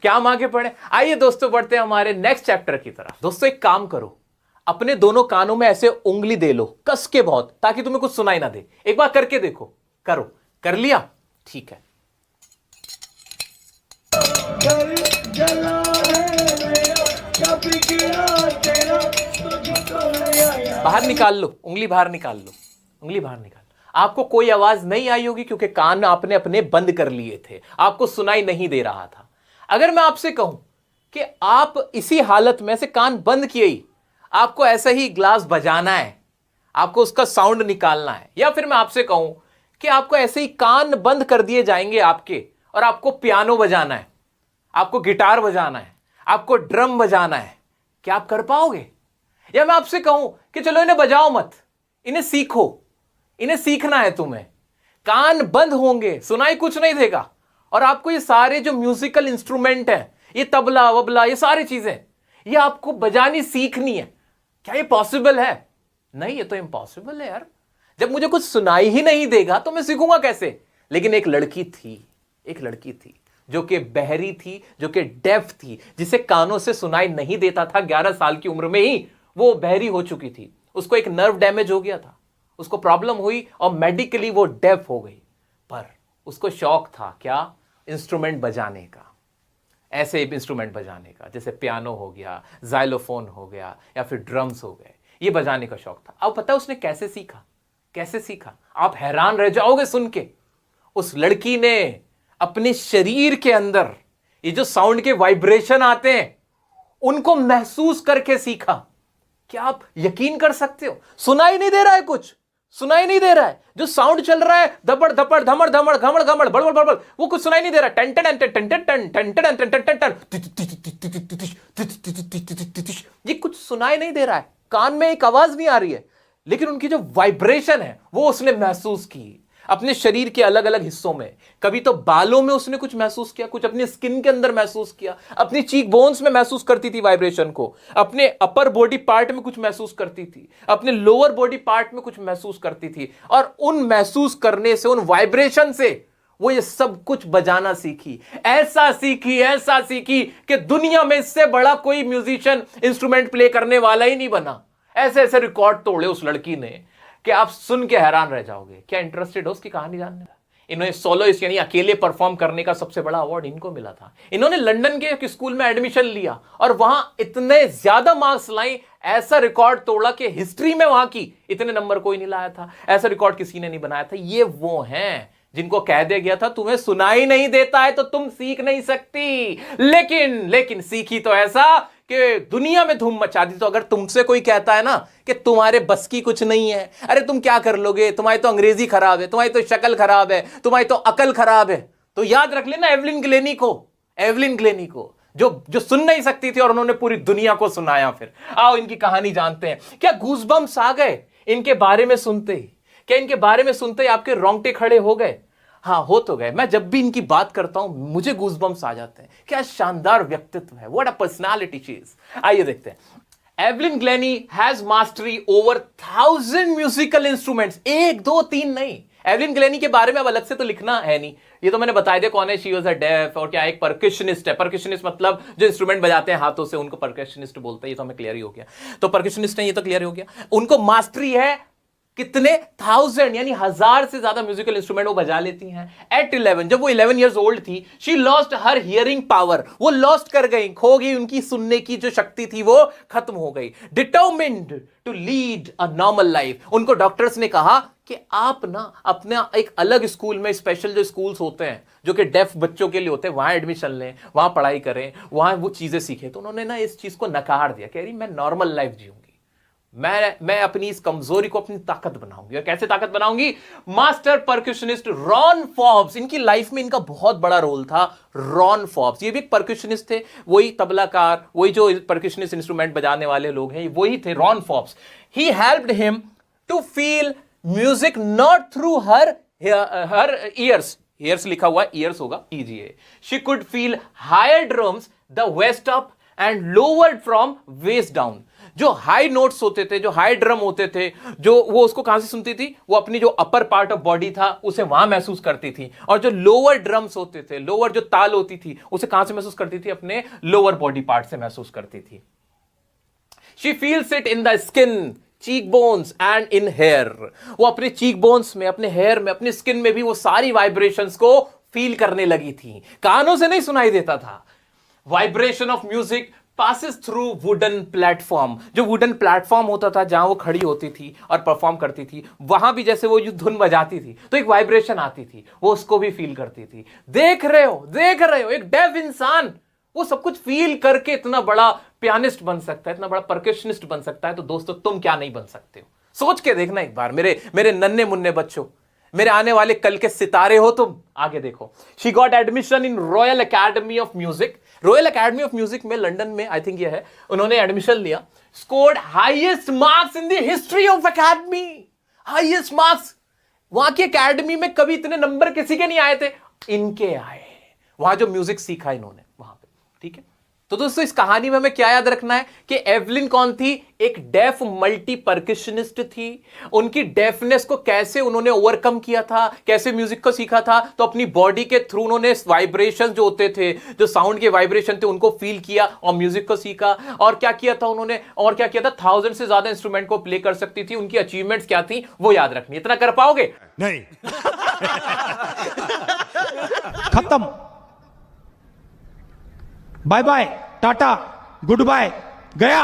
क्या हम आगे बढ़े? आइए दोस्तों बढ़ते हैं हमारे नेक्स्ट चैप्टर की तरफ। दोस्तों एक काम करो, अपने दोनों कानों में ऐसे उंगली दे लो कस के बहुत, ताकि तुम्हें कुछ सुनाई ना दे। एक बार करके देखो, करो, कर लिया? ठीक है। बाहर निकाल लो, उंगली बाहर निकाल लो, उंगली बाहर निकाल। आपको कोई आवाज नहीं आई होगी क्योंकि कान आपने अपने बंद कर लिए थे, आपको सुनाई नहीं दे रहा था। अगर मैं आपसे कहूं कि आप इसी हालत में से कान बंद किए ही आपको ऐसा ही ग्लास बजाना है, आपको उसका साउंड निकालना है, या फिर मैं आपसे कहूं कि आपको ऐसे ही कान बंद कर दिए जाएंगे आपके और आपको पियानो बजाना है, आपको गिटार बजाना है, आपको ड्रम बजाना है, क्या आप कर पाओगे? या मैं आपसे कहूं कि चलो इन्हें बजाओ मत, इन्हें सीखो, इन्हें सीखना है तुम्हें, कान बंद होंगे, सुनाई कुछ नहीं देगा, और आपको ये सारे जो म्यूजिकल इंस्ट्रूमेंट हैं, ये तबला वबला, ये सारी चीजें, ये आपको बजानी सीखनी है। क्या ये पॉसिबल है? नहीं, ये तो इम्पॉसिबल है यार। जब मुझे कुछ सुनाई ही नहीं देगा तो मैं सीखूंगा कैसे? लेकिन एक लड़की थी जो कि बहरी थी, जो कि डेफ थी, जिसे कानों से सुनाई नहीं देता था। 11 साल की उम्र में ही वो बहरी हो चुकी थी, उसको एक नर्व डैमेज हो गया था, उसको प्रॉब्लम हुई और मेडिकली वो डेफ हो गई। पर उसको शौक था क्या? इंस्ट्रूमेंट बजाने का, ऐसे इंस्ट्रूमेंट बजाने का, जैसे पियानो हो गया, जाइलोफोन हो गया, या फिर ड्रम्स हो गए, ये बजाने का शौक था। अब पता है उसने कैसे सीखा? कैसे सीखा? आप हैरान रह जाओगे सुन के। उस लड़की ने अपने शरीर के अंदर ये जो साउंड के वाइब्रेशन आते हैं उनको महसूस करके सीखा। क्या आप यकीन कर सकते हो? सुनाई नहीं दे रहा है, कुछ सुनाई नहीं दे रहा है, जो साउंड चल रहा है धपड़ धपड़ धमड़ धमड़ घमड़ घमड़ बड़बड़ बड़बड़, वो कुछ सुनाई नहीं दे रहा। टन टन टन टन टन टन टन टन टन टन टन, ये कुछ सुनाई नहीं दे रहा है, कान में एक आवाज नहीं आ रही है, लेकिन उनकी जो वाइब्रेशन है वो उसने महसूस की अपने शरीर के अलग अलग हिस्सों में। कभी तो बालों में उसने कुछ महसूस किया, कुछ अपनी स्किन के अंदर महसूस किया, अपनी चीक बोन्स में महसूस करती थी वाइब्रेशन को, अपने अपर बॉडी पार्ट में कुछ महसूस करती थी, अपने लोअर बॉडी पार्ट में कुछ महसूस करती थी, और उन महसूस करने से, उन वाइब्रेशन से वो ये सब कुछ बजाना सीखी। ऐसा सीखी कि दुनिया में इससे बड़ा कोई म्यूजिशियन इंस्ट्रूमेंट प्ले करने वाला ही नहीं बना। ऐसे ऐसे रिकॉर्ड तोड़े उस लड़की ने कि आप सुन के हैरान रह जाओगे। क्या इंटरेस्टेड हो उसकी कहानी जानने में? इन्होंने सोलोइस्ट यानी अकेले परफॉर्म करने का सबसे बड़ा अवार्ड इनको मिला था। इन्होंने लंदन के एक स्कूल में एडमिशन लिया और वहां इतने ज्यादा मार्क्स लाई, ऐसा रिकॉर्ड तोड़ा कि हिस्ट्री में वहां की इतने नंबर कोई नहीं लाया था, ऐसा रिकॉर्ड किसी ने नहीं बनाया था। ये वो हैं जिनको कह दिया गया था तुम्हें सुनाई नहीं देता है तो तुम सीख नहीं सकती, लेकिन सीखी तो ऐसा कि दुनिया में धूम मचा दी। तो अगर तुमसे कोई कहता है ना कि तुम्हारे बस की कुछ नहीं है, अरे तुम क्या कर लोगे, तुम्हारी तो अंग्रेजी खराब है, तुम्हारी तो शक्ल खराब है, तुम्हारी तो अकल खराब है, तो याद रख लेना एवलिन ग्लेनी को जो सुन नहीं सकती थी और उन्होंने पूरी दुनिया को सुनाया। फिर आओ इनकी कहानी जानते हैं। क्या गूज़बम्प्स आ गए इनके बारे में सुनते ही? क्या इनके बारे में सुनते ही आपके रोंगटे खड़े हो गए? हाँ, हो तो गए। मैं जब भी इनकी बात करता हूं मुझे गूज़बम्प्स आ जाते हैं। क्या शानदार व्यक्तित्व है, what a personality she is. आइए देखते हैं। Evelyn Glenny has mastery over 1000 musical instruments. 1 2 3 नहीं। एवलिन ग्लेनी के बारे में अब अलग से तो लिखना है नहीं, ये तो मैंने बता दिया कौन है। शी वाज अ डेफ, और क्या एक परकशनिस्ट है। परकशनिस्ट मतलब जो इंस्ट्रूमेंट बजाते हैं हाथों से, उनको परकशनिस्ट बोलते हैं। ये तो हमें क्लियर ही हो गया। तो परकशनिस्ट है, ये तो क्लियर हो गया। उनको मास्टरी है कितने 1000 यानी 1000 से ज्यादा म्यूजिकल इंस्ट्रूमेंट वो बजा लेती हैं। एट 11, जब वो 11 इयर्स ओल्ड थी, she lost her hearing power. वो लॉस्ट कर गई, खो गई, उनकी सुनने की जो शक्ति थी वो खत्म हो गई। Determined to lead a normal life. उनको डॉक्टर्स ने कहा कि आप ना अपना एक अलग स्कूल में, स्पेशल जो स्कूल्स होते हैं जो कि डेफ बच्चों के लिए होते हैं, वहां एडमिशन लें, वहां पढ़ाई करें, वहां वो चीजें सीखें। तो उन्होंने ना इस चीज को नकार दिया, कह रही मैं नॉर्मल लाइफ जीऊंगी, मैं अपनी इस कमजोरी को अपनी ताकत बनाऊंगी। और कैसे ताकत बनाऊंगी? मास्टर परक्यूशनिस्ट रॉन फॉब्स, इनकी लाइफ में इनका बहुत बड़ा रोल था। रॉन फॉब्स ये भी एक परक्यूशनिस्ट थे, वही तबलाकार, वही जो परक्यूशनिस्ट इंस्ट्रूमेंट बजाने वाले लोग हैं वही थे, Ron Forbes. He helped him to feel music not through her ears लिखा हुआ, ईयर्स होगा, ईजीए। She could feel higher drums the waist up and lowered from waist down. जो हाई नोट्स होते थे, जो हाई ड्रम होते थे, जो वो उसको कहां से सुनती थी, वो अपनी जो अपर पार्ट ऑफ बॉडी था उसे वहां महसूस करती थी। और जो लोअर ड्रम्स होते थे, लोअर जो ताल होती थी, उसे कहां से महसूस करती थी, अपने लोअर बॉडी पार्ट से महसूस करती थी। She feels it in the skin, cheek bones and in hair. वो अपने चीक बोन्स में, अपने हेयर में, अपने स्किन में भी वो सारी वाइब्रेशंस को फील करने लगी थी। कानों से नहीं सुनाई देता था। Vibration of music passes through wooden platform. जो वुडन प्लेटफॉर्म होता था जहां वो खड़ी होती थी और परफॉर्म करती थी, वहां भी जैसे वो जो धुन बजाती थी तो एक वाइब्रेशन आती थी, वो उसको भी फील करती थी। देख रहे हो एक डेफ इंसान वो सब कुछ फील करके इतना बड़ा पियानिस्ट बन सकता है, इतना बड़ा परकशनिस्ट बन सकता है, तो दोस्तों तुम क्या नहीं बन सकते हो? सोच के देखना एक बार, मेरे नन्हे मुन्ने बच्चों, मेरे आने वाले कल के सितारे हो तुम। आगे देखो, she got admission in royal academy of music. Royal academy of music में लंदन में आई थिंक ये है, उन्होंने एडमिशन लिया। Scored highest marks in the history of academy. Highest marks, वहां की एकेडमी में कभी इतने नंबर किसी के नहीं आए थे, इनके आए। वहां जो म्यूजिक सीखा इन्होंने वहां पे, ठीक है। तो दोस्तों इस कहानी में हमें क्या याद रखना है कि एवलिन कौन थी? एक डेफ मल्टी परकशनिस्ट थी। उनकी डेफनेस को कैसे उन्होंने ओवरकम किया था, कैसे म्यूजिक को सीखा था, तो अपनी बॉडी के थ्रू उन्होंने वाइब्रेशन जो होते थे, जो साउंड के वाइब्रेशन थे, उनको फील किया और म्यूजिक को सीखा। और क्या किया था उन्होंने, और क्या किया था, 1000 से ज्यादा इंस्ट्रूमेंट को प्ले कर सकती थी। उनकी अचीवमेंट्स क्या थी वो याद रखनी। इतना कर पाओगे? नहीं। खत्म। बाय बाय, टाटा, गुड बाय, गया।